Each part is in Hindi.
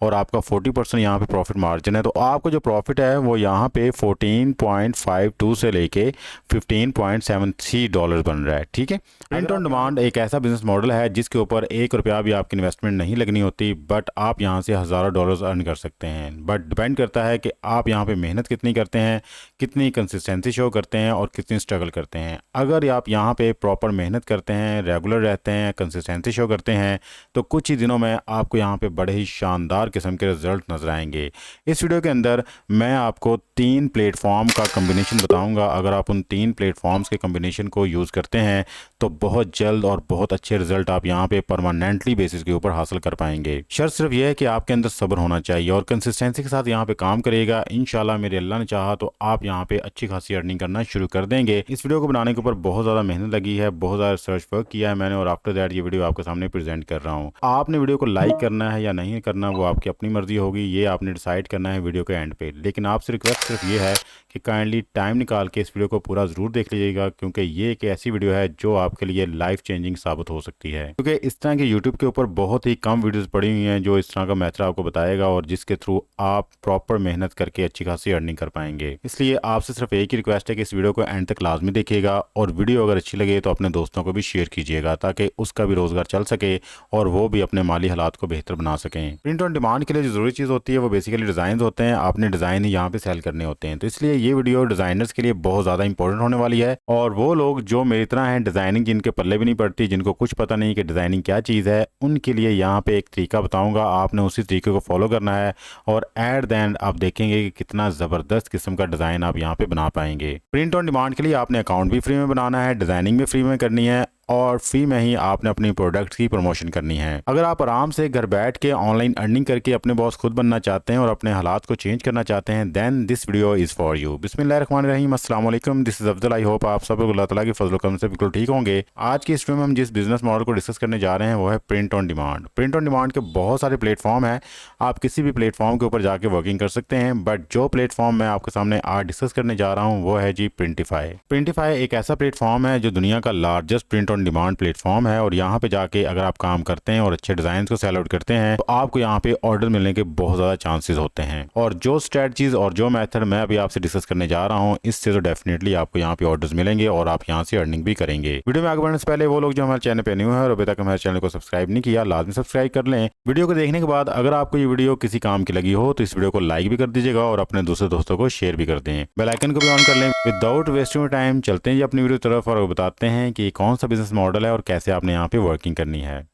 और आपका 40% यहाँ पे प्रॉफिट मार्जिन है। तो आपको जो प्रॉफिट है वो यहाँ पे 14.52 से लेके $15.73 बन रहा है। ठीक है, प्रिंट ऑन डिमांड एक ऐसा बिजनेस मॉडल है जिसके ऊपर ₹1 भी आपकी इन्वेस्टमेंट नहीं लगनी होती, बट आप यहाँ से हज़ारों डॉलर्स अर्न कर सकते हैं। बट डिपेंड करता है कि आप यहाँ पे मेहनत कितनी करते हैं, कितनी कंसिस्टेंसी शो करते हैं और कितनी स्ट्रगल करते हैं। अगर आप यहाँ पे प्रॉपर मेहनत करते हैं, रेगुलर रहते हैं, कंसिस्टेंसी शो करते हैं, तो कुछ ही दिनों में आपको यहाँ पे बड़े ही शानदार किस्म के रिजल्ट नजर आएंगे। इस वीडियो के अंदर मैं आपको 3 प्लेटफॉर्म का कम्बिनेशन बताऊंगा। अगर आप उन 3 प्लेटफॉर्म्स के कम्बिनेशन को यूज़ करते हैं तो बहुत जल्द और बहुत अच्छे रिजल्ट आप यहाँ पे परमानेंटली बेसिस के ऊपर हासिल कर पाएंगे। शर्त सिर्फ यह है कि आपके अंदर सब्र होना चाहिए और कंसिस्टेंसी के साथ यहाँ पे काम करिएगा। इंशाल्लाह मेरे अल्लाह ने चाहा तो आप यहाँ पे अच्छी खासी अर्निंग करना शुरू कर देंगे। इस वीडियो को बनाने के ऊपर बहुत ज़्यादा मेहनत लगी है, बहुत ज़्यादा रिसर्च वर्क किया है मैंने, और आफ्टर दैट ये वीडियो आपके सामने प्रेजेंट कर रहा हूँ। आपने वीडियो को लाइक करना है या नहीं करना वो आपकी अपनी मर्जी होगी, ये आपने डिसाइड करना है वीडियो के एंड पे। लेकिन आपसे रिक्वेस्ट सिर्फ ये है कि काइंडली टाइम निकाल के इस वीडियो को पूरा ज़रूर देख लीजिएगा, क्योंकि ये एक ऐसी वीडियो है जो आपके लिए लाइफ चेंजिंग साबित हो सकती है। क्योंकि इस तरह के यूट्यूब के ऊपर बहुत ही कम वीडियोस पड़ी हुई हैं जो इस तरह का मेथड आपको बताएगा और जिसके थ्रू आप प्रॉपर मेहनत करके अच्छी खासी अर्निंग कर पाएंगे। इसलिए आपसे सिर्फ एक ही रिक्वेस्ट है कि इस वीडियो को एंड तक लाजमी देखिएगा, और वीडियो अगर अच्छी लगे तो अपने दोस्तों को भी शेयर कीजिएगा ताकि उसका भी रोजगार चल सके और वो भी अपने माली हालात को बेहतर बना सकें। प्रिंट ऑन डिमांड के लिए जो जरूरी चीज़ होती है वो बेसिकली डिज़ाइन होते हैं। आपने डिज़ाइन ही यहाँ पे सेल करने होते हैं, तो इसलिए ये वीडियो डिज़ाइनर्स के लिए बहुत ज़्यादा इंपॉर्टेंट होने वाली है। और वो लोग जो मेरी तरह हैं, डिज़ाइनिंग जिनके पल्ले भी नहीं पड़ती, जिनको कुछ पता नहीं कि डिज़ाइनिंग क्या चीज़ है, उनके लिए यहाँ पे एक तरीका बताऊँगा। आपने उसी तरीके को फॉलो करना है और एट द एंड आप देखेंगे कि कितना ज़बरदस्त किस्म का डिज़ाइन आप यहाँ पे बना पाएंगे। प्रिंट ऑन डिमांड के लिए आपने अकाउंट भी फ्री में बनाना है, डिज़ाइनिंग भी फ्री में करनी है और फ्री में ही आपने अपनी प्रोडक्ट्स की प्रमोशन करनी है। अगर आप आराम से घर बैठ के ऑनलाइन अर्निंग करके अपने बॉस खुद बनना चाहते हैं और अपने हालात को चेंज करना चाहते हैं, then this video is for you. बिस्मिल्लाहिर्रहमानिर्रहीम, अस्सलाम वालेकुम, this is Afzal. I hope आप सब लोग अल्लाह ताला के फजल करम से बिल्कुल ठीक होंगे। आज की इस वीडियो में हम जिस बिजनेस मॉडल को डिस्कस करने जा रहे हैं वो है print on demand. Print on demand के बहुत सारे प्लेटफॉर्म हैं, आप किसी भी प्लेटफॉर्म के ऊपर जाके वर्किंग कर सकते हैं, बट जो प्लेटफॉर्म मैं आपके सामने आज डिस्कस करने जा रहा हूँ वो है जी प्रिंटिफाई। प्रिंटिफाई एक ऐसा प्लेटफॉर्म है जो दुनिया का largest print on demand platform है, और यहाँ पे जाके अगर आप काम करते हैं और अच्छे डिजाइन को सेल आउट करते हैं तो आपको यहाँ पे ऑर्डर मिलने के बहुत ज़्यादा चांसेस होते हैं। और जो स्ट्रेटजीज और जो मेथड मैं अभी आपसे डिस्कस करने जा रहा हूँ, इससे तो डेफिनेटली आपको यहाँ पे ऑर्डर्स मिलेंगे और आप यहाँ से अर्निंग भी करेंगे। वीडियो में आगे बढ़ने से पहले वो लोग जो हमारे चैनल पे न्यू है और अभी तक हमारे चैनल को सब्सक्राइब नहीं किया, लाजमी सब्सक्राइब कर लें। वीडियो को देखने के बाद अगर आपको ये वीडियो किसी काम की लगी हो तो इस वीडियो को लाइक भी कर दीजिएगा और अपने दूसरे दोस्तों को शेयर भी कर दें। बेल आइकन को भी ऑन कर लें। विदाउट वेस्टिंग टाइम चलते हैं जी अपनी वीडियो की तरफ और बताते हैं कि कौन सा बिजनेस मॉडल है और कैसे आपने यहाँ पे वर्किंग करनी है।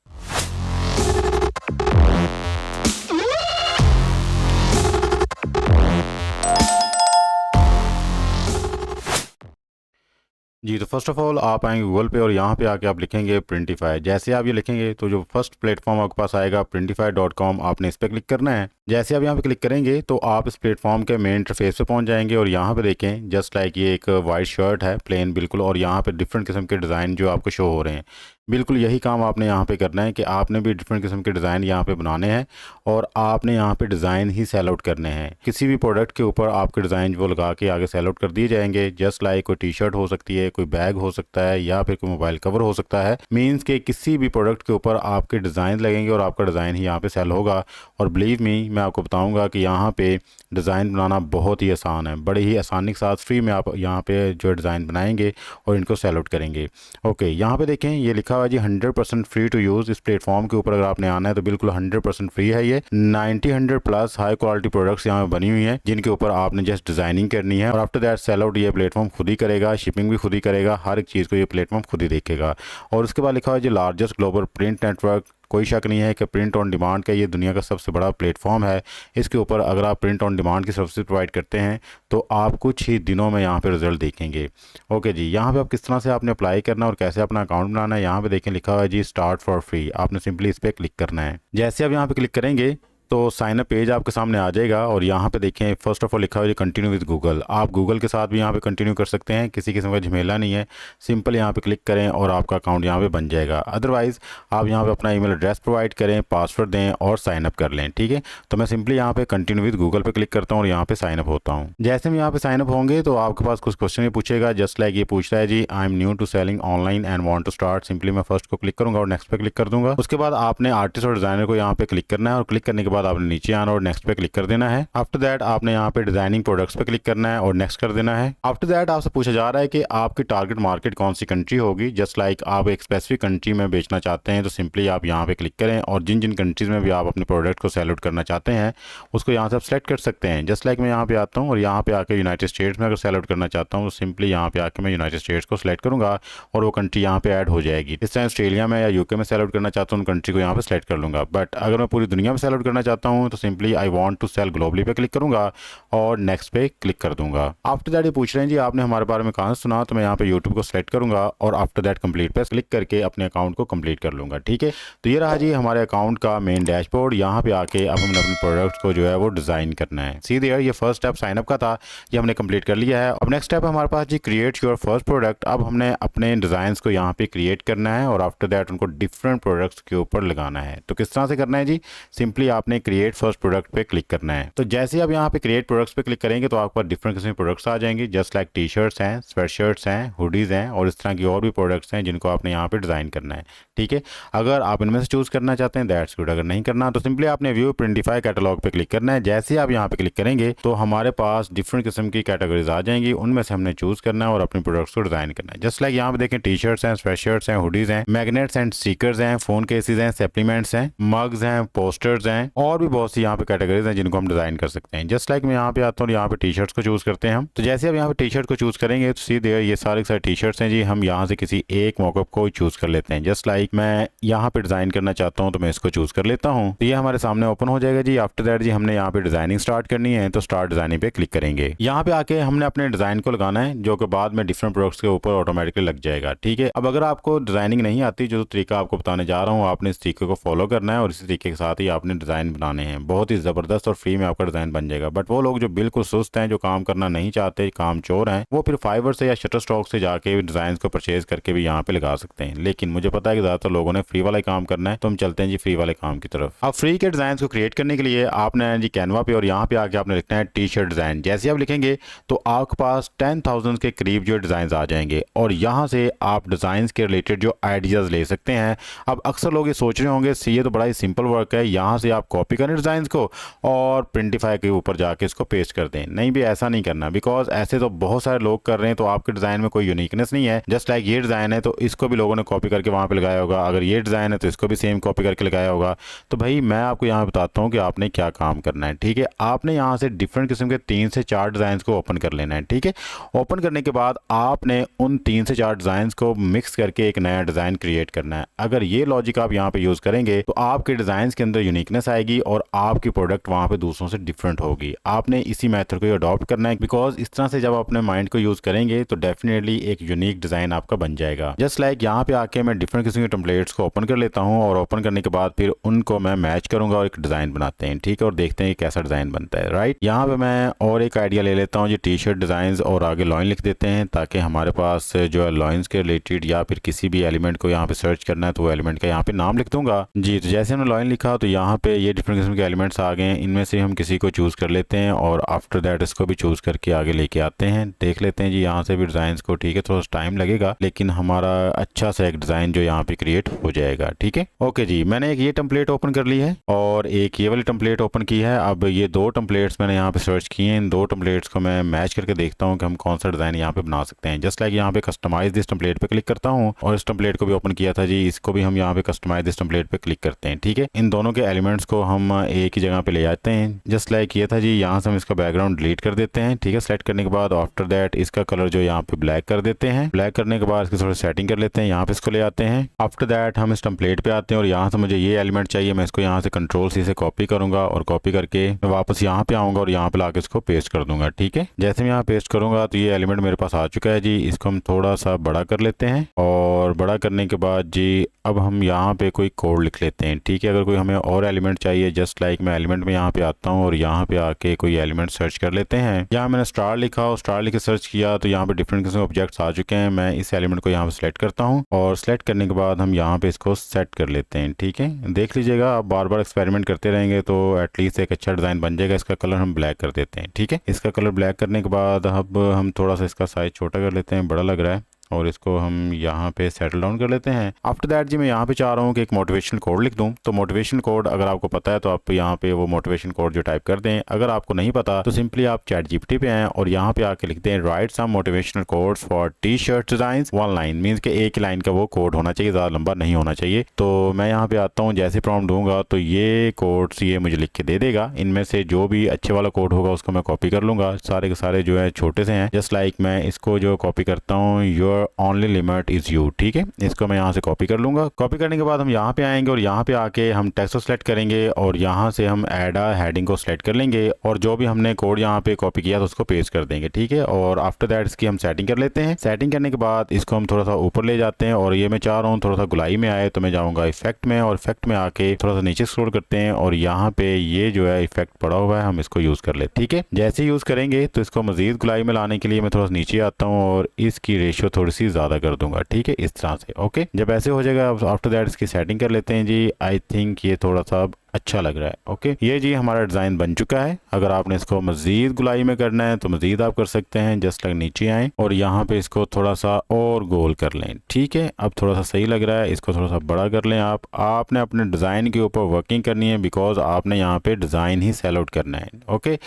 जी, तो फर्स्ट ऑफ ऑल आप आएंगे गूगल पे और यहाँ पे आके आप लिखेंगे प्रिंटिफाई। जैसे आप ये लिखेंगे तो जो फर्स्ट प्लेटफॉर्म आपके पास आएगा printify.com, आपने इस पर क्लिक करना है। जैसे आप यहाँ पे क्लिक करेंगे तो आप इस प्लेटफॉर्म के मेन इंटरफेस पे पहुँच जाएंगे और यहाँ पे देखें जस्ट लाइक ये एक वाइट शर्ट है प्लेन बिल्कुल, और यहाँ पे डिफरेंट किस्म के डिज़ाइन जो आपको शो हो रहे हैं। बिल्कुल यही काम आपने यहाँ पे करना है कि आपने भी डिफरेंट किस्म के डिज़ाइन यहाँ पे बनाने हैं और आपने यहाँ पे डिज़ाइन ही सेल आउट करने हैं। किसी भी प्रोडक्ट के ऊपर आपके डिज़ाइन वो लगा के आगे सेल आउट कर दिए जाएंगे। जस्ट लाइक कोई टी शर्ट हो सकती है, कोई बैग हो सकता है या फिर कोई मोबाइल कवर हो सकता है। मीन्स के किसी भी प्रोडक्ट के ऊपर आपके डिज़ाइन लगेंगे और आपका डिज़ाइन ही यहाँ पे सेल होगा। और बिलीव मी, मैं आपको बताऊँगा कि यहाँ पे डिज़ाइन बनाना बहुत ही आसान है। बड़े ही आसानी के साथ फ्री में आप यहाँ पे जो डिज़ाइन बनाएंगे और इनको सेल आउट करेंगे। ओके, यहाँ पे देखें ये लिखा हुआ है जी 100% फ्री टू यूज़। इस प्लेटफॉर्म के ऊपर अगर आपने आना है तो बिल्कुल 100% फ्री है। ये 100 प्लस हाई क्वालिटी प्रोडक्ट्स यहाँ पे बनी हुई हैं जिनके ऊपर आपने जस्ट डिज़ाइनिंग करनी है और आफ्टर दैट सेल आउट ये प्लेटफॉर्म खुद ही करेगा, शिपिंग भी खुद ही करेगा, हर एक चीज़ को ये प्लेटफॉर्म खुद ही देखेगा। और उसके बाद लिखा हुआ है जी लार्जेस्ट ग्लोबल प्रिंट नेटवर्क। कोई शक नहीं है कि प्रिंट ऑन डिमांड का ये दुनिया का सबसे बड़ा प्लेटफॉर्म है। इसके ऊपर अगर आप प्रिंट ऑन डिमांड की सर्विस प्रोवाइड करते हैं तो आप कुछ ही दिनों में यहाँ पे रिजल्ट देखेंगे। ओके जी, यहाँ पे आप किस तरह से आपने अप्लाई करना और कैसे अपना अकाउंट बनाना है, यहाँ पे देखें लिखा हुआ है जी स्टार्ट फॉर फ्री। आपने सिंपली इस पर क्लिक करना है। जैसे आप यहाँ पे क्लिक करेंगे तो साइन अप पेज आपके सामने आ जाएगा और यहाँ पे देखें फर्स्ट ऑफ ऑल लिखा हुआ है कंटिन्यू विद गूगल। आप गूगल के साथ भी यहाँ पे कंटिन्यू कर सकते हैं, किसी किस्म का झमेला नहीं है। सिंपल यहाँ पे क्लिक करें और आपका अकाउंट यहाँ पे बन जाएगा। अदरवाइज़ आप यहाँ पे अपना ईमेल एड्रेस प्रोवाइड करें, पासवर्ड दें और साइन अप कर लें। ठीक है, तो मैं सिंपली यहाँ पे कंटिन्यू विद गूगल पे क्लिक करता हूँ और यहाँ पे साइन अप होता हूँ। जैसे हम यहाँ पे साइन अप होंगे तो आपके पास कुछ क्वेश्चन पूछेगा। जस्ट लाइक ये पूछ रहा है जी I am new to selling online and want to start. Simply मैं फर्स्ट को क्लिक करूँगा और नेक्स्ट पे क्लिक कर दूंगा। उसके बाद आपने आर्टिस्ट और डिज़ाइनर को यहाँ पे क्लिक करना है और क्लिक करने के बाद बाद आपने नीचे आना और नेक्स्ट पे क्लिक कर देना है। आफ्टर दैट आपने यहाँ पे डिजाइनिंग प्रोडक्ट्स पे क्लिक करना है और नेक्स्ट कर देना है। आफ्टर दैट आपसे पूछा जा रहा है कि आपकी टारगेट मार्केट कौन सी कंट्री होगी। जस्ट लाइक आप एक स्पेसिफिक कंट्री में बेचना चाहते हैं तो सिंपली आप यहाँ पे क्लिक करें और जिन जिन कंट्रीज में भी आप अपने प्रोडक्ट को सेल आउट करना चाहते हैं उसको यहाँ से आप सेलेक्ट कर सकते हैं। जस्ट लाइक मैं यहाँ पे आता हूँ और यहाँ पे आके यूनाइटेड स्टेट्स में अगर सेल आउट करना चाहता हूँ तो सिंपली यहाँ पे आके मैं यूनाइटेड स्टेट्स को सिलेक्ट करूँगा और वो कंट्री यहाँ पे ऐड हो जाएगी। इस तरह ऑस्ट्रेलिया में या यूके में सेल आउट करना चाहता हूँ, कंट्री को यहाँ पे सेलेक्ट कर लूँगा। बट अगर मैं पूरी दुनिया में सेल आउट करना चाहता हूँ तो simply I want to sell globally पे क्लिक करूँगा और नेक्स्ट पे क्लिक कर दूंगा। आफ्टर दैट ये पूछ रहे हैं जी आपने हमारे बारे में कहाँ सुना, तो मैं यहाँ पे यूट्यूब को सेलेक्ट करूँगा और आफ्टर दैट कंप्लीट पे क्लिक करके अपने अकाउंट को कंप्लीट कर लूँगा। ठीक है, तो ये रहा जी हमारे अकाउंट का मेन डैशबोर्ड। यहाँ पे आके अब हमने अपने प्रोडक्ट्स को जो है वो डिज़ाइन करना है। सीधे ये फर्स्ट स्टेप साइनअप का था, ये हमने कंप्लीट कर लिया है। अब नेक्स्ट स्टेप हमारे पास जी क्रिएट योर फर्स्ट प्रोडक्ट। अब हमने अपने डिज़ाइंस को यहाँ पे क्रिएट करना है और आफ्टर दैट उनको डिफरेंट प्रोडक्ट्स के ऊपर लगाना है। तो किस तरह से करना है जी, सिंपली आपने क्रिएट फर्स्ट प्रोडक्ट पे क्लिक करना है। तो जैसे आप यहाँ पे क्रिएट प्रोडक्ट्स पे क्लिक करेंगे तो आपके पास डिफरेंट किस्म के प्रोडक्ट्स आ जाएंगे। जस्ट लाइक टी शर्ट्स हैं, स्वेट शर्ट्स हैं, हुडीज़ हैं और इस तरह की और भी प्रोडक्ट्स हैं जिनको आपने यहाँ पे डिज़ाइन करना है। ठीक है, अगर आप इनमें से चूज़ करना चाहते हैं दैट्स गुड, अगर नहीं करना तो सिंपली आपने व्यू प्रिंटिफाई कैटलॉग पे क्लिक करना है। जैसे आप यहाँ पे क्लिक करेंगे तो हमारे पास डिफरेंट किस्म की कैटेगरीज आ जाएंगी, उनमें से हमने चूज़ करना है और अपने प्रोडक्ट्स को डिज़ाइन करना है। जस्ट लाइक यहाँ पे देखें टी शर्ट्स हैं, स्वेट शर्ट्स हैं, हुडीज़ हैं, मैग्नेट्स एंड स्टिकर्स हैं, फोन केसेस हैं, सप्लीमेंट्स हैं, मग्स हैं, पोस्टर्स हैं और भी बहुत सी यहाँ पे कैटेगरीज हैं जिनको हम डिज़ाइन कर सकते हैं। जस्ट लाइक मैं यहाँ पे आता हूँ, यहाँ पे टी शर्ट्स को चूज़ करते हैं हम। तो जैसे आप यहाँ पे टी शर्ट को चूज़ करेंगे तो सीधे ये सारे टी शर्ट्स हैं जी, हम यहाँ से किसी एक मॉकअप को चूज़ कर लेते हैं। जस्ट लाइक मैं यहाँ पे डिज़ाइन करना चाहता हूँ तो मैं इसको चूज़ कर लेता हूँ, तो ये हमारे सामने ओपन हो जाएगा जी। आफ्टर दैट जी हमने यहाँ पे डिज़ाइनिंग स्टार्ट करनी है तो स्टार्ट डिज़ाइनिंग पे क्लिक करेंगे। यहाँ पे आके हमने अपने डिज़ाइन को लगाना है जो कि बाद में डिफरेंट प्रोडक्ट्स के ऊपर ऑटोमेटिकली लग जाएगा। ठीक है, अब अगर आपको डिज़ाइनिंग नहीं आती, जो तरीका आपको बताने जा रहा हूँ आपने इस तरीके को फॉलो करना है और इसी तरीके के साथ ही आपने डिज़ाइन बनाने हैं। बहुत ही ज़बरदस्त और फ्री में आपका डिज़ाइन बन जाएगा। बट वो लोग जो बिल्कुल सुस्त हैं, जो काम करना नहीं चाहते, काम चोर हैं, वो फिर फाइवर से या शटरस्टॉक से जाके डिज़ाइन को परचेज करके भी यहाँ पे लगा सकते हैं। लेकिन मुझे पता है कि ज़्यादातर लोगों ने फ्री वाला ही काम करना है, तो हम चलते हैं जी फ्री वाले काम की तरफ। अब फ्री के डिज़ाइन को क्रिएट करने के लिए आपने जी कैनवा पे और यहाँ पे आके आपने लिखना है टी शर्ट डिज़ाइन। जैसे आप लिखेंगे तो आपके पास 10,000 के करीब जो डिज़ाइन आ जाएंगे और यहाँ से आप डिज़ाइन के रिलेटेड जो आइडियाज़ ले सकते हैं। अब अक्सर लोग ये सोच रहे होंगे ये तो बड़ा ही सिंपल वर्क है, यहाँ से आप कॉपी करें डिज़ाइन को और प्रिंटिफाई के ऊपर जाके इसको पेस्ट कर दें। नहीं भी, ऐसा नहीं करना, बिकॉज ऐसे तो बहुत सारे लोग कर रहे हैं, तो आपके डिज़ाइन में कोई यूनिकनेस नहीं है। जस्ट लाइक ये डिज़ाइन है तो इसको भी लोगों ने कॉपी करके वहाँ पे लगाया होगा, अगर ये डिज़ाइन है तो इसको भी सेम कॉपी करके लगाया होगा। तो भाई मैं आपको यहाँ बताता हूँ कि आपने क्या काम करना है। ठीक है, आपने यहाँ से डिफरेंट किस्म के 3 से 4 डिज़ाइन को ओपन कर लेना है। ठीक है, ओपन करने के बाद आपने उन 3 से 4 डिज़ाइन को मिक्स करके एक नया डिज़ाइन क्रिएट करना है। अगर ये लॉजिक आप यहाँ पे यूज़ करेंगे तो आपके डिज़ाइन के अंदर यूनिकनेस आएगी और आपकी प्रोडक्ट वहाँ पे दूसरों से डिफरेंट होगी। आपने इसी मेथड को अडॉप्ट करना है, बिकॉज इस तरह से जब आप अपने माइंड को यूज़ करेंगे तो डेफिनेटली एक यूनिक डिज़ाइन आपका बन जाएगा। जस्ट लाइक यहाँ पे आके मैं डिफरेंट किस्म के टेम्पलेट्स को ओपन कर लेता हूँ और ओपन करने के बाद फिर उनको मैं मैच करूँगा और एक डिज़ाइन बनाते हैं। ठीक है, और देखते हैं कैसा डिज़ाइन बनता है। राइट, यहाँ पे मैं और एक आइडिया ले लेता हूँ जी टी शर्ट डिज़ाइन और आगे लॉइन लिख देते हैं, ताकि हमारे पास जो है लॉइंस के रिलेटेड या फिर किसी भी एलिमेंट को यहाँ पे सर्च करना है तो वो एलिमेंट का यहाँ पे नाम लिख दूंगा जी। तो जैसे हमने लॉइन लिखा तो यहाँ पे ये डिफरेंट किस्म के एलिमेंट्स आ गए हैं, इनमें से हम किसी को चूज़ कर लेते हैं और आफ्टर दैट इसको भी चूज़ करके आगे लेके आते हैं। देख लेते हैं जी यहाँ से भी डिज़ाइन को। ठीक है, थोड़ा टाइम लगेगा लेकिन हमारा अच्छा सा एक डिज़ाइन जो यहाँ पे क्रिएट हो जाएगा। ठीक है, ओके जी, मैंने एक ये टेम्पलेट ओपन कर ली है और एक ये वाली टेम्पलेट ओपन की है। अब ये 2 टेम्पलेट्स मैंने यहाँ पे सर्च किए हैं, इन 2 टेम्पलेट्स को मैं मैच करके देखता हूँ कि हम कौन सा डिज़ाइन यहाँ पे बना सकते हैं। जस्ट लाइक यहाँ पे कस्टमाइज दिस टेम्पलेट पे क्लिक करता हूँ और इस टेम्पलेट को भी ओपन किया था जी, इसको भी हम यहाँ पे कस्टमाइज दिस टेम्पलेट पे क्लिक करते हैं। ठीक है, इन दोनों के एलिमेंट्स को हम एक ही जगह पे ले आते हैं। जस्ट लाइक ये था जी, यहाँ से हम इसका बैकग्राउंड डिलीट कर देते हैं। ठीक है, सेलेक्ट करने के बाद आफ्टर दैट इसका कलर जो यहाँ पे ब्लैक कर देते हैं। ब्लैक करने के बाद इसकी थोड़ी सेटिंग कर लेते हैं, यहाँ पे इसको ले आते हैं। आफ्टर दैट हम इस टेम्पलेट पे आते हैं और यहाँ से मुझे ये एलिमेंट चाहिए, मैं इसको यहाँ से Ctrl+C से कॉपी करूंगा और कॉपी करके मैं वापस यहाँ पे आऊंगा और यहाँ पे लाके इसको पेस्ट कर दूंगा। ठीक है, जैसे मैं यहाँ पेस्ट करूंगा तो ये एलिमेंट मेरे पास आ चुका है जी। इसको हम थोड़ा सा बड़ा कर लेते हैं और बड़ा करने के बाद जी अब हम यहाँ पे कोई कोड लिख लेते हैं। ठीक है, अगर कोई हमें और एलिमेंट चाहिए, जस्ट लाइक मैं एलिमेंट में यहाँ पे आता हूँ और यहाँ पे आके कोई एलिमेंट सर्च कर लेते हैं। यहाँ मैंने स्टार लिखा और स्टार लिख के सर्च किया तो यहाँ पे डिफरेंट किस्म के ऑब्जेक्ट्स आ चुके हैं। मैं इस एलिमेंट को यहाँ पे सिलेक्ट करता हूँ और सिलेक्ट करने के बाद हम यहाँ पे इसको सेट कर लेते हैं। ठीक है, देख लीजिएगा, आप बार बार एक्सपेरिमेंट करते रहेंगे तो एटलीस्ट एक अच्छा डिज़ाइन बन जाएगा। इसका कलर हम ब्लैक कर देते हैं। ठीक है, इसका कलर ब्लैक करने के बाद अब हम थोड़ा सा इसका साइज छोटा कर लेते हैं, बड़ा लग रहा है। और इसको हम यहाँ पे सेटल डाउन कर लेते हैं। आफ्टर दैट जी मैं यहाँ पे चाह रहा हूँ कि एक मोटिवेशनल कोड लिख दूँ। तो मोटिवेशनल कोड अगर आपको पता है तो आप यहाँ पे वो मोटिवेशनल कोड जो टाइप कर दें। अगर आपको नहीं पता तो सिंपली आप चैट जीपीटी पे आएँ और यहाँ पे आके लिखते हैं write some motivational quotes for T shirt design one line, means के एक लाइन का वो कोड होना चाहिए, ज़्यादा लंबा नहीं होना चाहिए। तो मैं यहाँ पे आता हूँ, जैसे प्रॉम्प्ट दूंगा तो ये कोड्स ये मुझे लिख के दे देगा। इनमें से जो भी अच्छे वाला कोड होगा उसको मैं कॉपी कर लूँगा। सारे के सारे जो है छोटे से हैं, जस्ट लाइक मैं इसको जो कॉपी करता हूँ your only limit is you, ठीक है। इसको मैं यहाँ से कॉपी कर लूँगा। कॉपी करने के बाद हम यहाँ पे आएंगे और यहाँ पे आके हम टेक्स्ट को सेलेक्ट करेंगे और यहाँ से हम ऐड अ हेडिंग को सेलेक्ट कर लेंगे और जो भी हमने कोड यहाँ पे कॉपी किया तो उसको पेस्ट कर देंगे, ठीक है। और आफ्टर दैट इसकी हम सेटिंग कर लेते हैं। सेटिंग करने के बाद इसको हम थोड़ा सा ऊपर ले जाते हैं और ये मैं चाह रहा हूँ थोड़ा सा गुलाई में आए, तो मैं जाऊँगा इफेक्ट में और इफेक्ट में आके थोड़ा सा नीचे स्क्रॉल करते हैं और यहाँ पे ये जो है इफेक्ट पड़ा हुआ है, हम इसको यूज़ कर लेते हैं, ठीक है। जैसे यूज़ करेंगे तो इसको मजीद गुलाई में लाने के लिए मैं थोड़ा सा नीचे आता हूँ और इसकी रेशियो थोड़ी सी ज़्यादा कर दूंगा, ठीक है, इस तरह से। ओके, जब ऐसे हो जाएगा आफ्टर दैट इसकी सेटिंग कर लेते हैं जी। आई थिंक ये थोड़ा सा अच्छा लग रहा है। ओके, ये जी हमारा डिज़ाइन बन चुका है। अगर आपने इसको मज़ीद गुलाई में करना है तो मज़ीद आप कर सकते हैं। जस्ट लाइक नीचे आएँ और यहाँ पे इसको थोड़ा सा और गोल कर लें, ठीक है। अब थोड़ा सा सही लग रहा है, इसको थोड़ा सा बड़ा कर लें। आपने अपने डिज़ाइन के ऊपर वर्किंग करनी है बिकॉज आपने यहाँ पे डिज़ाइन ही सेल आउट करना है। ओके,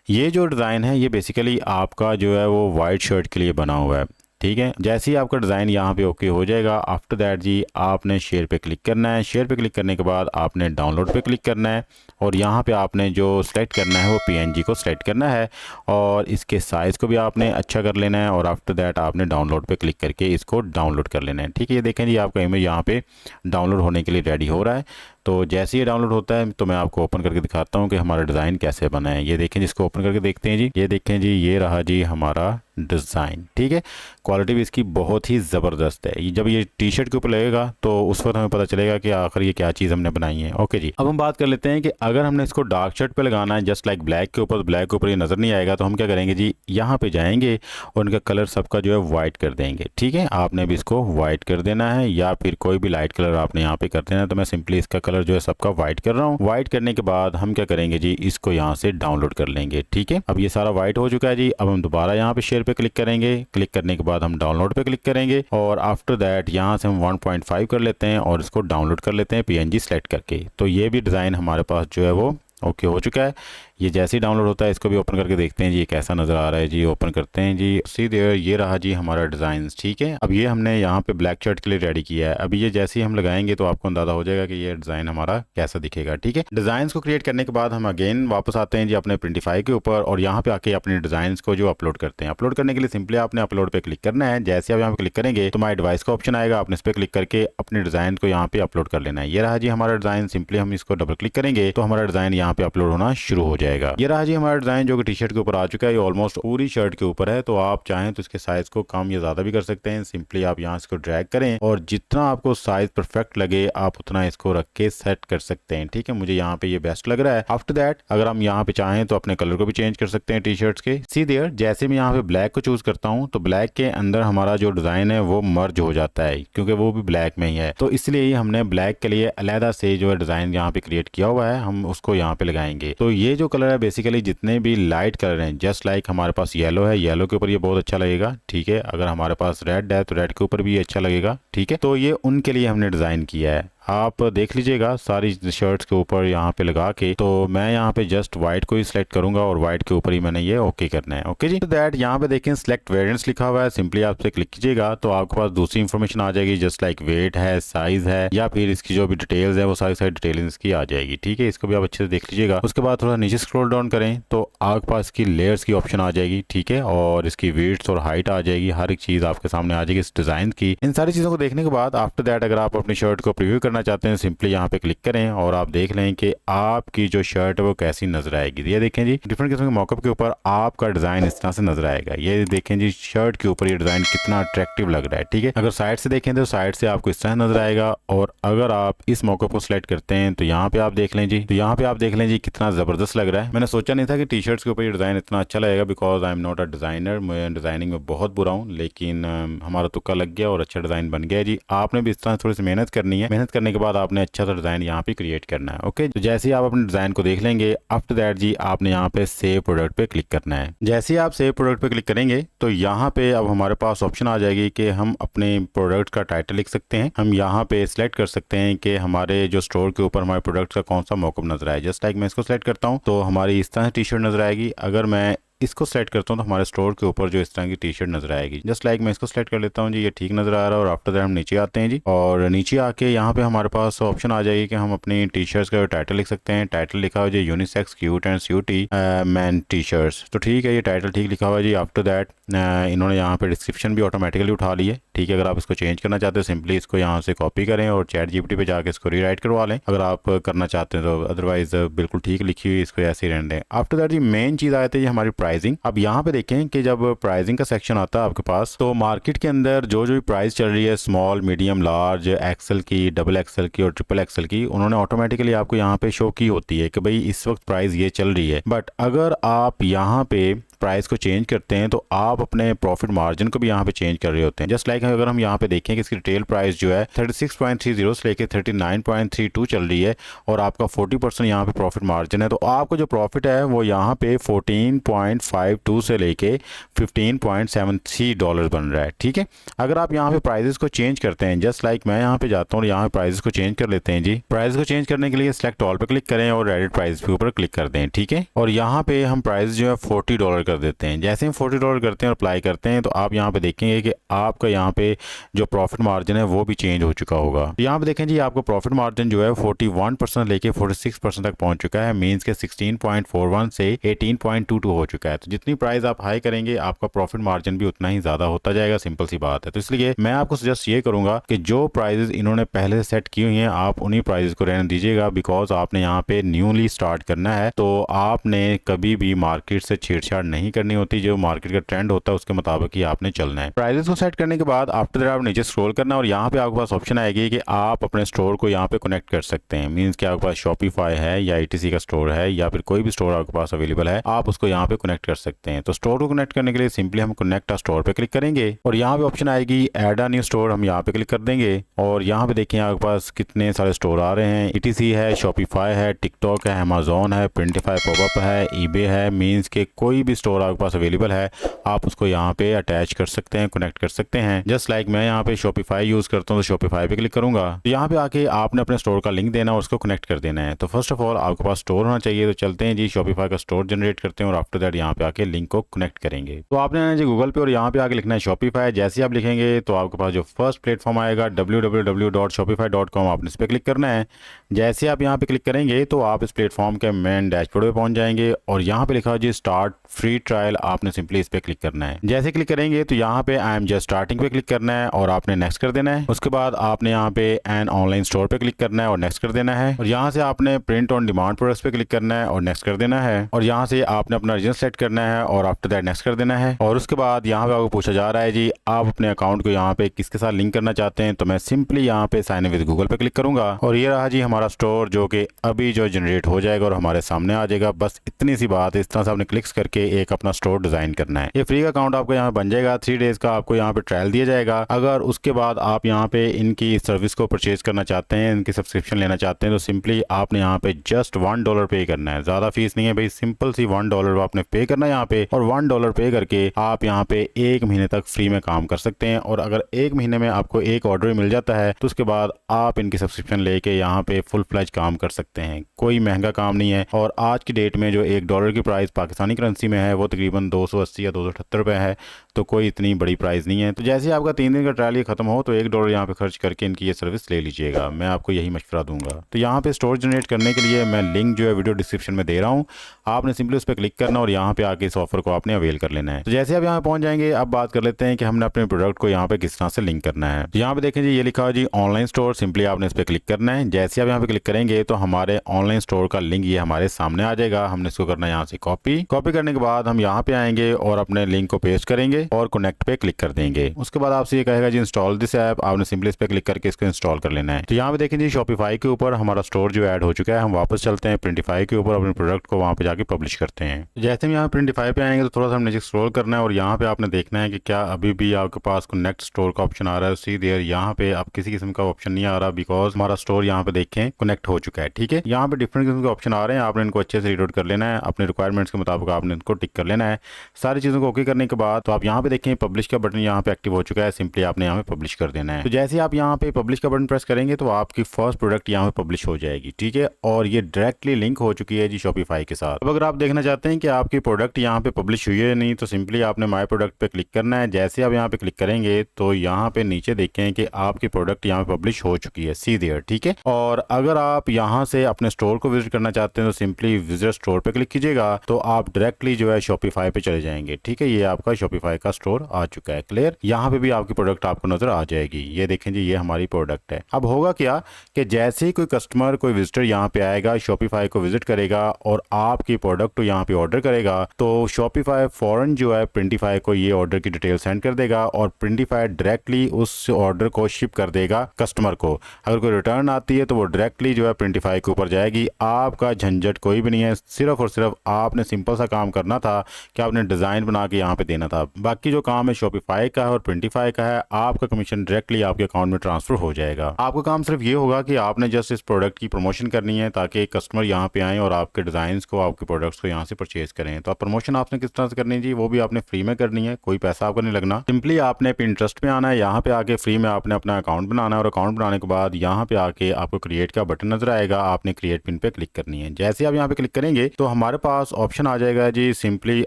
ये जो डिज़ाइन है ये बेसिकली आपका जो है वो वाइट शर्ट के लिए बना हुआ है, ठीक है। जैसे ही आपका डिज़ाइन यहाँ पे ओके हो जाएगा, आफ्टर दैट जी आपने शेयर पे क्लिक करना है। शेयर पे क्लिक करने के बाद आपने डाउनलोड पे क्लिक करना है और यहाँ पे आपने जो सेलेक्ट करना है वो पीएनजी को सेलेक्ट करना है और इसके साइज़ को भी आपने अच्छा कर लेना है और आफ्टर दैट आपने डाउनलोड पे क्लिक करके इसको डाउनलोड कर लेना है, ठीक है। ये देखें जी आपका इमेज यहाँ पे डाउनलोड होने के लिए रेडी हो रहा है। तो जैसे ये डाउनलोड होता है तो मैं आपको ओपन करके दिखाता हूँ कि हमारा डिज़ाइन कैसे बना है। ये देखें, जिसको ओपन करके देखते हैं जी, ये देखें जी, ये रहा जी हमारा डिज़ाइन, ठीक है। क्वालिटी भी इसकी बहुत ही ज़बरदस्त है। जब ये टी शर्ट के ऊपर लगेगा तो उस वक्त हमें पता चलेगा कि आखिर ये क्या चीज़ हमने बनाई है। ओके जी, अब हम बात कर लेते हैं कि अगर हमने इसको डार्क शर्ट पे लगाना है जस्ट लाइक ब्लैक के ऊपर, ब्लैक के ऊपर ये नज़र नहीं आएगा, तो हम क्या करेंगे जी, यहाँ पे जाएंगे और इनका कलर सबका जो है वाइट कर देंगे, ठीक है। आपने भी इसको वाइट कर देना है या फिर कोई भी लाइट कलर आपने यहाँ पे कर देना है। तो मैं सिंपली इसका कलर जो है सबका वाइट कर रहा हूँ। वाइट करने के बाद हम क्या करेंगे जी, इसको यहाँ से डाउनलोड कर लेंगे, ठीक है। अब ये सारा वाइट हो चुका है जी। अब हम दोबारा यहाँ पे शेयर पे क्लिक करेंगे। क्लिक करने के बाद हम डाउनलोड पे क्लिक करेंगे और आफ्टर दैट यहाँ से हम 1.5 कर लेते हैं और इसको डाउनलोड कर लेते हैं पीएनजी सेलेक्ट करके। तो ये भी डिज़ाइन हमारे पास जो है वो ओके हो चुका है। ये जैसे ही डाउनलोड होता है इसको भी ओपन करके देखते हैं जी, ये कैसा नज़र आ रहा है जी। ओपन करते हैं जी, सीधे ये रहा जी हमारा डिज़ाइन, ठीक है। अब ये हमने यहाँ पे ब्लैक शर्ट के लिए रेडी किया है। अब ये जैसे ही हम लगाएंगे तो आपको अंदाज़ा हो जाएगा कि ये डिज़ाइन हमारा कैसा दिखेगा, ठीक है। डिज़ाइन को क्रिएट करने के बाद हम अगेन वापस आते हैं जी अपने प्रिंटिफाई के ऊपर और यहाँ पे आके अपने डिज़ाइन को जो अपलोड करते हैं। अपलोड करने के लिए सिंपली आपने अपलोड पे क्लिक करना है। जैसे आप यहाँ पे क्लिक करेंगे तो माई डिवाइस का ऑप्शन आएगा, आपने इस पर क्लिक करके अपने डिज़ाइन को यहाँ पे अपलोड कर लेना है। ये रहा जी हमारा डिज़ाइन। सिंपली हम इसको डबल क्लिक करेंगे तो हमारा डिज़ाइन यहाँ पे अपलोड होना शुरू हो जाएगा। ये रहा जी हमारा डिज़ाइन जो कि टी शर्ट के ऊपर आ चुका है। ये ऑलमोस्ट पूरी शर्ट के ऊपर है। तो आप चाहें तो इसके साइज़ को कम या ज़्यादा भी कर सकते हैं। सिंपली आप यहाँ इसको ड्रैग करें और जितना आपको साइज़ परफेक्ट लगे आप उतना इसको रख के सेट कर सकते हैं, ठीक है। मुझे यहाँ पे ये बेस्ट लग रहा है। आफ्टर दैट अगर हम यहाँ पे चाहें तो अपने कलर को भी चेंज कर सकते हैं टी शर्ट्स के। सी देयर, जैसे मैं यहाँ पे ब्लैक को चूज़ करता हूँ तो ब्लैक के अंदर हमारा जो डिज़ाइन है वो मर्ज हो जाता है क्योंकि वो भी ब्लैक में ही है। तो इसलिए हमने ब्लैक के लिए अलहदा से जो है डिज़ाइन यहाँ पे क्रिएट किया हुआ है, हम उसको यहाँ पे लगाएंगे। तो ये जो कलर है बेसिकली जितने भी लाइट कलर हैं, जस्ट लाइक हमारे पास येलो है, येलो के ऊपर ये बहुत अच्छा लगेगा, ठीक है। अगर हमारे पास रेड है तो रेड के ऊपर भी अच्छा लगेगा, ठीक है। तो ये उनके लिए हमने डिज़ाइन किया है। आप देख लीजिएगा सारी शर्ट्स के ऊपर यहाँ पे लगा के। तो मैं यहाँ पे जस्ट व्हाइट को ही सिलेक्ट करूंगा और व्हाइट के ऊपर ही मैंने ये ओके करना है। ओके जी, तो दैट यहाँ पे देखें सिलेक्ट वेरिएंट्स लिखा हुआ है। सिंपली आप पे क्लिक कीजिएगा तो आपके पास दूसरी इंफॉर्मेशन आ जाएगी, जस्ट लाइक वेट है, साइज है या फिर इसकी जो भी डिटेल्स है वो सारी डिटेल्स इसकी आ जाएगी, ठीक है। इसको भी आप अच्छे से देख लीजिएगा। उसके बाद थोड़ा नीचे स्क्रॉल डाउन करें तो आपके पास इसकी लेयर्स की ऑप्शन आ जाएगी, ठीक है, और इसकी विड्थ और हाइट आ जाएगी। हर एक चीज़ आपके सामने आ जाएगी इस डिज़ाइन की। इन सारी चीज़ों को देखने के बाद आफ्टर दैट अगर आप अपनी शर्ट को प्रीव्यू करना चाहते हैं सिंपली यहाँ पे क्लिक करें और आप देख लें कि आपकी जो शर्ट है वो कैसी नजर आएगी। ये देखें जी डिफरेंट किस्म के मॉकअप के ऊपर आपका डिज़ाइन इस तरह से नजर आएगा। ये देखें जी शर्ट के ऊपर ये डिज़ाइन कितना अट्रैक्टिव लग रहा है, ठीक है। अगर साइड से देखें तो साइड से आपको इस तरह नजर आएगा और अगर आप इस मॉकअप को सिलेक्ट करते हैं तो यहाँ पे आप देख लें जी, तो यहाँ पे आप देख लें जी कितना ज़बरदस्त लग रहा है। मैंने सोचा नहीं था कि टी शर्ट्स के ऊपर ये डिज़ाइन इतना अच्छा लगेगा because I am not a designer, मैं डिज़ाइनिंग में बहुत बुरा हूँ, लेकिन हमारा तुक्का लग गया और अच्छा डिज़ाइन बन गया जी। आपने भी इस तरह थोड़ी सी मेहनत करनी है। मेहनत करने के बाद आपने अच्छा सा डिज़ाइन यहाँ पे क्रिएट करना है। ओके, तो जैसे ही आप अपने डिज़ाइन को देख लेंगे, आफ्टर दैट जी आपने यहाँ पे सेव प्रोडक्ट पे क्लिक करना है। जैसे ही आप सेव प्रोडक्ट पे क्लिक करेंगे तो यहाँ पे अब हमारे पास ऑप्शन आ जाएगी कि हम अपने प्रोडक्ट का टाइटल लिख सकते हैं। हम यहाँ पे सिलेक्ट कर सकते हैं कि हमारे जो स्टोर के ऊपर हमारे प्रोडक्ट का कौन सा मॉकअप नजर आए। जस्ट लाइक मैं इसको सिलेक्ट करता हूँ तो हमारी इस तरह टी शर्ट नजर आएगी। अगर मैं इसको सेलेक्ट करता हूँ तो हमारे स्टोर के ऊपर जो इस तरह की टी शर्ट नजर आएगी। जस्ट लाइक मैं इसको सेलेक्ट कर लेता हूँ जी, ये ठीक नजर आ रहा है। और आफ्टर दैट हम नीचे आते हैं जी, और नीचे आके यहाँ पे हमारे पास ऑप्शन आ जाएगी कि हम अपनी टी शर्ट्स का टाइटल लिख सकते हैं। टाइटल लिखा हुआ जी unisex cute and sooty man T shirts. तो ठीक है, ये टाइटल ठीक लिखा हुआ है जी। आफ्टर दैट इन्होंने यहाँ पे डिस्क्रिप्शन भी ऑटोमेटिकली उठा ली है। ठीक है, अगर आप इसको चेंज करना चाहते हैं सिंपली इसको यहाँ से कॉपी करें और चैट जीपीटी पे जाके इसको रीराइट करवा लें अगर आप करना चाहते हैं तो। अदरवाइज बिल्कुल ठीक लिखी हुई इसको ऐसे ही रहने दें। आफ्टर दैट जी मेन चीज़ आती है हमारी प्राइसिंग। अब यहाँ पे देखें कि जब प्राइसिंग का सेक्शन आता है आपके पास तो मार्केट के अंदर जो जो प्राइस चल रही है स्मॉल, मीडियम, लार्ज, एक्सेल की, डबल एक्सेल की और ट्रिपल एक्सेल की, उन्होंने ऑटोमेटिकली आपको यहाँ पे शो की होती है कि भाई इस वक्त प्राइस ये चल रही है। बट अगर आप यहाँ पे प्राइस को चेंज करते हैं तो आप अपने प्रॉफिट मार्जिन को भी यहाँ पे चेंज कर रहे होते हैं। जस्ट लाइक अगर हम यहाँ पे देखें कि इसकी रिटेल प्राइस जो है 36.30 से लेके 39.32 चल रही है और आपका 40% यहाँ पे प्रॉफिट मार्जिन है, तो आपको जो प्रॉफिट है वो यहाँ पे 14.52 से लेके $15.73 बन रहा है। ठीक है, अगर आप यहाँ पे प्राइजेस को चेंज करते हैं, जस्ट लाइक मैं यहाँ पे जाता हूँ और यहाँ पे प्राइजेस को चेंज कर लेते हैं जी। प्राइस को चेंज करने के लिए सिलेक्ट ऑल पे क्लिक करें और एडिट प्राइस के ऊपर क्लिक कर दें। ठीक है, और यहाँ पे हम प्राइस जो है $40 कर देते हैं। जैसे हम $40 करते हैं और अप्लाई करते हैं तो आप यहाँ पे देखेंगे कि आपका यहाँ पे जो प्रॉफिट मार्जिन है वो भी चेंज हो चुका होगा। तो यहाँ पे देखें जी आपको प्रॉफिट मार्जिन जो है 41% लेके 46% तक पहुंच चुका है। मींस के 16.41 से 18.22 हो चुका है। तो जितनी प्राइस आप हाई करेंगे आपका प्रॉफिट मार्जिन भी उतना ही ज्यादा होता जाएगा। सिंपल सी बात है। तो इसलिए मैं आपको सजेस्ट ये करूंगा कि जो प्राइजेस इन्होंने पहले से सेट की हुई हैं आप उन्हीं प्राइजेस को रहने दीजिएगा, बिकॉज आपने यहाँ पे न्यूली स्टार्ट करना है। तो आपने कभी भी मार्केट से छेड़छाड़ नहीं करनी होती। जो मार्केट का ट्रेंड होता है उसके मुताबिक ही आपने चलना है। प्राइजेस को सेट करने के बाद आफ्टर दैट आप नीचे स्क्रॉल करना और यहाँ पे आपके पास ऑप्शन आएगी कि आप अपने स्टोर को यहाँ पे कनेक्ट कर सकते हैं। मींस कि आपके पास शॉपिफाई है या ईटीसी का स्टोर है या फिर कोई भी स्टोर आपके पास अवेलेबल है, आप उसको यहाँ पे कनेक्ट कर सकते हैं। तो स्टोर को कनेक्ट करने के लिए सिंपली हम कनेक्ट अ स्टोर पे क्लिक करेंगे और यहाँ पे ऑप्शन आएगी ऐड अ न्यू स्टोर। हम यहाँ पे क्लिक कर देंगे और यहाँ पे देखें आपके पास कितने सारे स्टोर आ रहे हैं। ईटीसी है, शॉपिफाई है, टिकटॉक है, अमेजोन है, प्रिंटिफाई पॉपअप है, ईबे है। मींस के कोई भी स्टोर आपके पास अवेलेबल है आप उसको यहाँ पे अटैच कर सकते हैं, कनेक्ट कर सकते हैं। जस्ट लाइक मैं यहाँ पे शॉपिफाई यूज करता हूँ तो शॉपिफाई पे क्लिक करूंगा। तो यहाँ पे आके आपने अपने स्टोर का लिंक देना और उसको कनेक्ट कर देना है। तो फर्स्ट ऑफ ऑल आपके पास स्टोर होना चाहिए। तो चलते हैं जी शॉपिफाई का स्टोर जनरेट करते हैं और आफ्टर दैट यहाँ पे आके लिंक को कनेक्ट करेंगे। तो आपने जी गूगल पे और यहाँ पे आके लिखना है शॉपिफाई। जैसे आप लिखेंगे तो आपके पास जो फर्स्ट प्लेटफॉर्म आएगा www.shopify.com, आपने इस पर क्लिक करना है। जैसे आप यहाँ पे क्लिक करेंगे तो आप इस प्लेटफॉर्म के मेन डैशबोर्ड पे पहुंच जाएंगे और यहाँ पे लिखा है जी स्टार्ट फ्री ट्रायल, आपने सिंपली इस पे क्लिक करना है। जैसे क्लिक करेंगे तो यहाँ पे आई एम जस्ट स्टार्टिंग पे क्लिक करना है और आपने नेक्स्ट कर देना है। उसके बाद आपने यहाँ पे एन ऑनलाइन स्टोर पे क्लिक करना है और नेक्स्ट कर देना है। और यहाँ से आपने प्रिंट ऑन डिमांड प्रोडक्ट्स पे क्लिक करना है और नेक्स्ट कर देना है। और यहाँ से आपने अपना रीजन सेलेक्ट करना है और आफ्टर दैट नेक्स्ट कर देना है। और उसके बाद यहाँ पे आपको पूछा जा रहा है जी आप अपने अकाउंट को यहाँ पे किसके साथ लिंक करना चाहते हैं। तो मैं सिंपली यहाँ पे साइन इन विद गूगल पे क्लिक करूंगा और ये रहा जी हमारा स्टोर जो कि अभी जो जनरेट हो जाएगा और हमारे सामने आ जाएगा। बस इतनी सी बात है। इस तरह से आपने क्लिक्स करके एक अपना स्टोर डिजाइन करना है। ये फ्री का अकाउंट आपको यहाँ बन जाएगा। 3 डेज का आपको यहाँ पे ट्रायल दिया जाएगा। अगर उसके बाद आप यहाँ पे इनकी सर्विस को परचेज करना चाहते हैं, इनकी सब्सक्रिप्शन लेना चाहते हैं, तो सिंपली आपने यहाँ पे जस्ट $1 पे करना है। ज्यादा फीस नहीं है भाई, सिंपल सी $1 आपने पे करना है यहाँ पे। और $1 पे करके आप यहाँ पे 1 महीने तक फ्री में काम कर सकते हैं। और अगर 1 महीने में आपको एक ऑर्डर मिल जाता है तो उसके बाद आप इनकी सब्सक्रिप्शन लेके यहाँ पे फुल फ्लैज काम कर सकते हैं। कोई महंगा काम नहीं है। और आज की डेट में जो $1 की प्राइस पाकिस्तानी करेंसी में है वो तकरीबन 280 या 278 रुपए है। तो कोई इतनी बड़ी प्राइस नहीं है। तो जैसे ही आपका 3 दिन का ट्रायल ये खत्म हो तो $1 यहाँ पे खर्च करके इनकी ये सर्विस ले लीजिएगा। मैं आपको यही मशवरा दूंगा। तो यहाँ पे स्टोर जनरेट करने के लिए मैं लिंक जो है वीडियो डिस्क्रिप्शन में दे रहा हूँ। आपने सिंपली उस पर क्लिक करना और यहाँ पे आके इस ऑफर को आपने अवेल कर लेना है। तो जैसे आप यहाँ पहुंच जाएंगे अब बात कर लेते हैं कि हमने अपने प्रोडक्ट को यहाँ पे किस तरह से लिंक करना है। तो यहाँ पे देखें जी ये लिखा है जी ऑनलाइन स्टोर। सिंपली आपने इस पर क्लिक करना है। जैसे आप यहाँ पे क्लिक करेंगे तो हमारे ऑनलाइन स्टोर का लिंक ये हमारे सामने आ जाएगा। हमने इसको करना है यहाँ से कॉपी करने के बाद बाद हम यहाँ पे आएंगे और अपने लिंक को पेस्ट करेंगे और कनेक्ट पे क्लिक कर देंगे। उसके बाद आपसे ये कहेगा जी इंस्टॉल दिस ऐप, आपने सिंपली इस पे क्लिक करके इसको इंस्टॉल कर लेना है। तो यहाँ पे देखें जी शॉपिफाई के ऊपर हमारा स्टोर जो ऐड हो चुका है। हम वापस चलते हैं प्रिंटिफाई के ऊपर, अपने प्रोडक्ट को वहाँ पे जाके पब्लिश करते हैं। जैसे हम यहाँ प्रिंटिफाई पे आएंगे तो थोड़ा सा हम नीचे स्क्रॉल करना है और यहाँ पे आपने देखना है कि क्या अभी भी आपके पास कनेक्ट स्टोर का ऑप्शन आ रहा है। सी देयर यहाँ पे आप किसी किस्म का ऑप्शन नहीं आ रहा, बिकॉज हमारा स्टोर यहाँ पे देखें कनेक्ट हो चुका है। ठीक है, यहाँ पे डिफरेंट किस्म के ऑप्शन आ रहे हैं, आपने इनको अच्छे से रीड आउट कर लेना है, अपने रिक्वायरमेंट्स के मुताबिक आपने इनको टिक कर लेना है। सारी चीज़ों को ओके करने के बाद तो आप यहाँ पे देखें पब्लिश का बटन यहाँ पे एक्टिव हो चुका है, सिंपली आपने यहाँ पे पब्लिश कर देना है। तो जैसे आप यहाँ पे पब्लिश का बटन प्रेस करेंगे तो आपकी फर्स्ट प्रोडक्ट यहाँ पे पब्लिश हो जाएगी। ठीक है, और ये डायरेक्टली लिंक हो चुकी है जी शॉपिफाई के साथ। अब अगर आप देखना चाहते हैं कि आपकी प्रोडक्ट यहाँ पे पब्लिश हुई है नहीं, तो सिंपली आपने माय प्रोडक्ट पे क्लिक करना है। जैसे आप यहाँ पे क्लिक करेंगे तो यहाँ पे नीचे देखें कि आपकी प्रोडक्ट यहाँ पे पब्लिश हो चुकी है, सी देयर। ठीक है, और अगर आप यहाँ से अपने स्टोर को विजिट करना चाहते हैं तो सिंपली विजिट स्टोर पे क्लिक कीजिएगा, तो आप डायरेक्टली जो है शॉपिफाई पे चले जाएंगे। ठीक है, ये आपका शॉपिफाई का स्टोर आ चुका है। क्लियर, यहाँ पे भी आपकी प्रोडक्ट आपको नजर आ जाएगी। ये देखें जी, ये हमारी प्रोडक्ट है। अब होगा क्या कि जैसे ही कोई कस्टमर, कोई विजिटर यहाँ पे आएगा, शॉपिफाई को विजिट करेगा और आपकी प्रोडक्ट को यहाँ पे ऑर्डर करेगा, तो शॉपिफाई फौरन जो है प्रिंटिफाई को ये ऑर्डर की डिटेल सेंड कर देगा और प्रिंटिफाई डायरेक्टली उस ऑर्डर को शिप कर देगा कस्टमर को। अगर कोई रिटर्न आती है तो वो डायरेक्टली जो है प्रिंटिफाई के ऊपर जाएगी। आपका झंझट कोई भी नहीं है, सिर्फ और सिर्फ आपने सिंपल सा काम करना था कि आपने डिज़ाइन बना के यहाँ पे देना था। बाकी जो काम है शॉपिफाई का है और प्रिंटिफाई का है, आपका कमीशन डायरेक्टली आपके अकाउंट में ट्रांसफर हो जाएगा। आपका काम सिर्फ ये होगा कि आपने जस्ट इस प्रोडक्ट की प्रमोशन करनी है ताकि कस्टमर यहाँ पे आए और आपके डिज़ाइन को, आपके प्रोडक्ट्स को यहाँ से परचेज करें। तो आप प्रमोशन आपने किस तरह से करनी है, वो भी आपने फ्री में करनी है, कोई पैसा आपको नहीं लगना। सिंपली आपने पिंटरेस्ट में आना है, यहाँ पे आके फ्री में आपने अपना अकाउंट बनाना है और अकाउंट बनाने के बाद यहाँ पे आके आपको क्रिएट का बटन नजर आएगा, आपने क्रिएट पिन पे क्लिक करनी है। जैसे आप यहाँ पे क्लिक करेंगे तो हमारे पास ऑप्शन आ जाएगा जी, सिंपली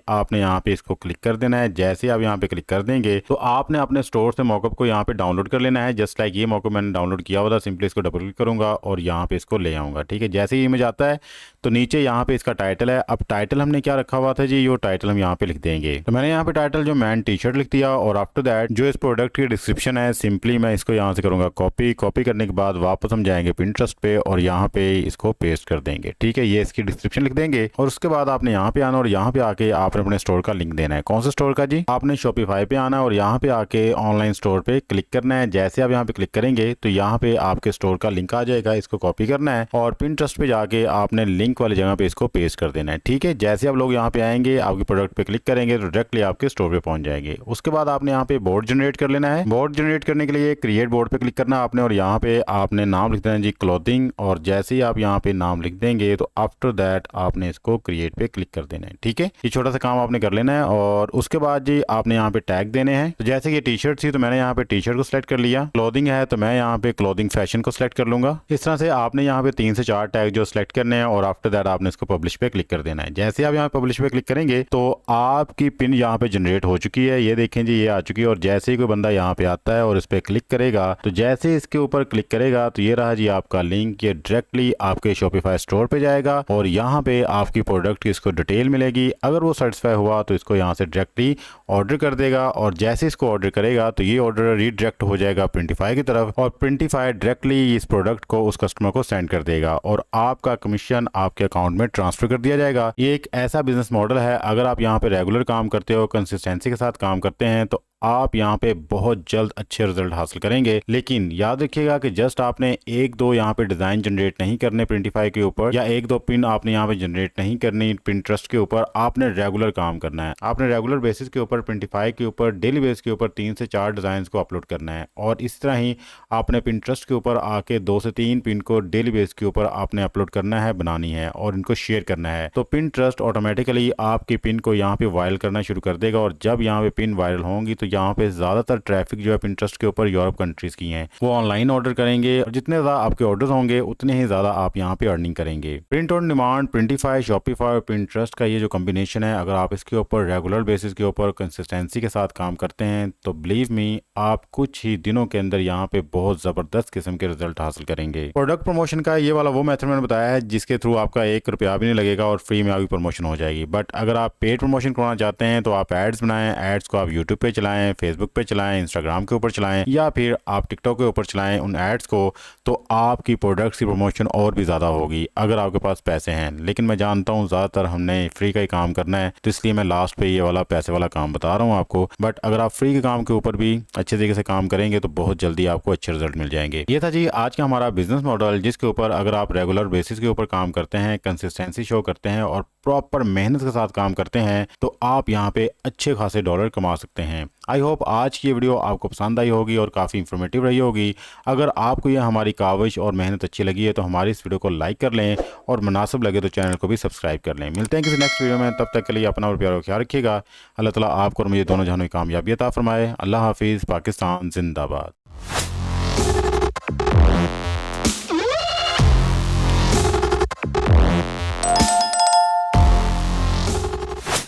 आपने यहाँ पे इसको क्लिक कर देना है। जैसे आप यहाँ पे क्लिक कर देंगे तो आपने अपने स्टोर से मॉकअप को यहाँ पे डाउनलोड कर लेना है। जस्ट लाइक ये मॉकअप मैंने डाउनलोड किया हुआ था, सिंपली इसको डबल क्लिक करूंगा और यहाँ पे इसको ले आऊंगा। ठीक है, जैसे ही इमेज आता है तो नीचे यहाँ पे इसका टाइटल है। अब टाइटल हमने क्या रखा हुआ था जी, वो टाइटल हम यहाँ पे लिख देंगे। तो मैंने यहाँ पे टाइटल जो मैन टी शर्ट लिख दिया और आफ्टर दैट जो इस प्रोडक्ट की डिस्क्रिप्शन है, सिंपली मैं इसको यहाँ से करूंगा कॉपी। कॉपी करने के बाद वापस हम जाएंगे पिंटरेस्ट पे और यहाँ पे इसको पेस्ट कर देंगे। ठीक है, ये इसकी डिस्क्रिप्शन लिख देंगे और उसके बाद आपने यहाँ पे आना और यहाँ पे आके आपने अपने स्टोर का लिंक देना है। कौन से स्टोर का जी, आपने शॉपिफाई पे आना और यहाँ पे आके ऑनलाइन स्टोर पे क्लिक करना है। जैसे आप यहाँ पे क्लिक करेंगे तो यहाँ पे आपके स्टोर का लिंक आ जाएगा, इसको कॉपी करना है और पिंटरेस्ट पे जाके आपने लिंक वाली जगह पे इसको पेस्ट कर देना है। ठीक है, जैसे आप लोग यहाँ पे आएंगे, आपके प्रोडक्ट पे क्लिक करेंगे तो डायरेक्टली आपके स्टोर पे पहुंच जाएंगे। उसके बाद आपने यहाँ पे बोर्ड जनरेट कर लेना है। बोर्ड जनरेट करने के लिए क्रिएट बोर्ड पे क्लिक करना है आपने और यहाँ पे आपने नाम लिख देना है जी क्लोथिंग, और जैसे ही आप यहाँ पे नाम लिख देंगे तो आफ्टर दैट आपने इसको क्रिएट पे क्लिक कर देना है। ठीक है, ये छोटा सा काम आपने कर लेना है और उसके बाद जी आपने यहाँ पे टैग देने हैं। तो जैसे कि टी शर्ट थी तो मैंने यहाँ पे टी शर्ट को सिलेक्ट कर लिया, क्लोथिंग है तो मैं यहाँ पे क्लोथिंग फैशन को सिलेक्ट कर लूंगा। इस तरह से आपने यहाँ पे 3 से 4 टैग जो सिलेक्ट करने हैं और आफ्टर दैट आपने इसको पब्लिश पे क्लिक कर देना है। जैसे आप यहाँ पब्लिश पे क्लिक करेंगे तो आपकी पिन यहाँ पे जनरेट हो चुकी है, ये देखें जी, ये आ चुकी है। और जैसे ही कोई बंदा यहाँ पे आता है और इस पे क्लिक करेगा तो जैसे ही इसके ऊपर क्लिक करेगा तो ये रहा जी आपका लिंक, ये डायरेक्टली आपके शॉपिफाई स्टोर पे जाएगा और यहाँ पे आपकी प्रोडक्ट की इसको डिटेल मिलेगी। अगर वो सेटिस्फाई हुआ तो इसको यहाँ से डायरेक्टली ऑर्डर कर देगा और जैसे इसको ऑर्डर करेगा तो ये ऑर्डर रीडायरेक्ट हो जाएगा प्रिंटिफाई की तरफ और प्रिंटिफाई डायरेक्टली इस प्रोडक्ट को उस कस्टमर को सेंड कर देगा और आपका कमीशन आपके अकाउंट में ट्रांसफर कर दिया जाएगा। ये एक ऐसा बिजनेस मॉडल है, अगर आप यहाँ पे रेगुलर काम करते हो, कंसिस्टेंसी के साथ काम करते हैं तो आप यहाँ पे बहुत जल्द अच्छे रिजल्ट हासिल करेंगे। लेकिन याद रखिएगा कि जस्ट आपने 1-2 यहाँ पे डिजाइन जनरेट नहीं करने प्रिंटिफाई के ऊपर, या 1-2 पिन आपने यहाँ पे जनरेट नहीं करनी पिंटरेस्ट के ऊपर, आपने रेगुलर काम करना है। आपने रेगुलर बेसिस के ऊपर प्रिंटिफाई के ऊपर डेली बेसिस के ऊपर 3 से 4 डिजाइन को अपलोड करना है और इस तरह ही आपने पिंटरेस्ट के ऊपर आके 2 से 3 पिन को डेली बेसिस के ऊपर आपने अपलोड करना है, बनानी है और इनको शेयर करना है। तो पिंटरेस्ट ऑटोमेटिकली आपकी पिन को यहाँ पे वायरल करना शुरू कर देगा और जब यहाँ पे पिन वायरल होंगी तो यहाँ पे ज्यादातर ट्रैफिक जो है पिंटरेस्ट के ऊपर यूरोप कंट्रीज की हैं, वो ऑनलाइन ऑर्डर करेंगे और जितने ज्यादा आपके ऑर्डर्स होंगे उतने ही ज्यादा आप यहाँ पे अर्निंग करेंगे। प्रिंट ऑन डिमांड, प्रिंटिफाई, शॉपिफाई और पिंटरेस्ट का ये जो कॉम्बिनेशन है, अगर आप इसके ऊपर रेगुलर बेसिस के ऊपर कंसिस्टेंसी के साथ काम करते हैं तो बिलीव मी आप कुछ ही दिनों के अंदर यहाँ पे बहुत जबरदस्त किस्म के रिजल्ट हासिल करेंगे। प्रोडक्ट प्रमोशन का ये वाला वो मेथड मैंने बताया है जिसके थ्रू आपका 1 रुपया भी नहीं लगेगा और फ्री में आपकी प्रमोशन हो जाएगी। बट अगर आप पेड प्रमोशन करवाना चाहते हैं तो आप एड्स बनाएं, एड्स को आप यूट्यूब पे चलाएं, चलाएं, फेसबुक पे चलाएं, इंस्टाग्राम के ऊपर चलाएं या फिर आप टिकटॉक के ऊपर चलाएं उन एड्स को, तो आपकी प्रोडक्ट्स की प्रमोशन और भी ज़्यादा होगी अगर आपके पास पैसे हैं। लेकिन मैं जानता हूँ ज़्यादातर हमने फ्री का ही काम करना है, तो इसलिए मैं लास्ट पे ये वाला पैसे वाला काम बता रहा हूँ आपको। बट अगर आप फ्री के काम के ऊपर भी अच्छे तरीके से काम करेंगे तो बहुत जल्दी आपको अच्छे रिजल्ट मिल जाएंगे। ये था जी आज का हमारा बिजनेस मॉडल, जिसके ऊपर अगर आप रेगुलर बेसिस के ऊपर काम करते हैं, कंसिस्टेंसी शो करते हैं और प्रॉपर मेहनत के साथ काम करते हैं तो आप यहाँ पे अच्छे खासे डॉलर कमा सकते हैं। आई होप आज की ये वीडियो आपको पसंद आई होगी और काफ़ी इंफॉर्मेटिव रही होगी। अगर आपको ये हमारी काविश और मेहनत अच्छी लगी है तो हमारी इस वीडियो को लाइक कर लें और मुनासिब लगे तो चैनल को भी सब्सक्राइब कर लें। मिलते हैं किसी नेक्स्ट वीडियो में, तब तक के लिए अपना और प्यार ख्याल रखिएगा। अल्लाह ताला आपको और मुझे दोनों जहानों में कामयाबी अता फरमाए। अल्लाह हाफिज़। पाकिस्तान जिंदाबाद।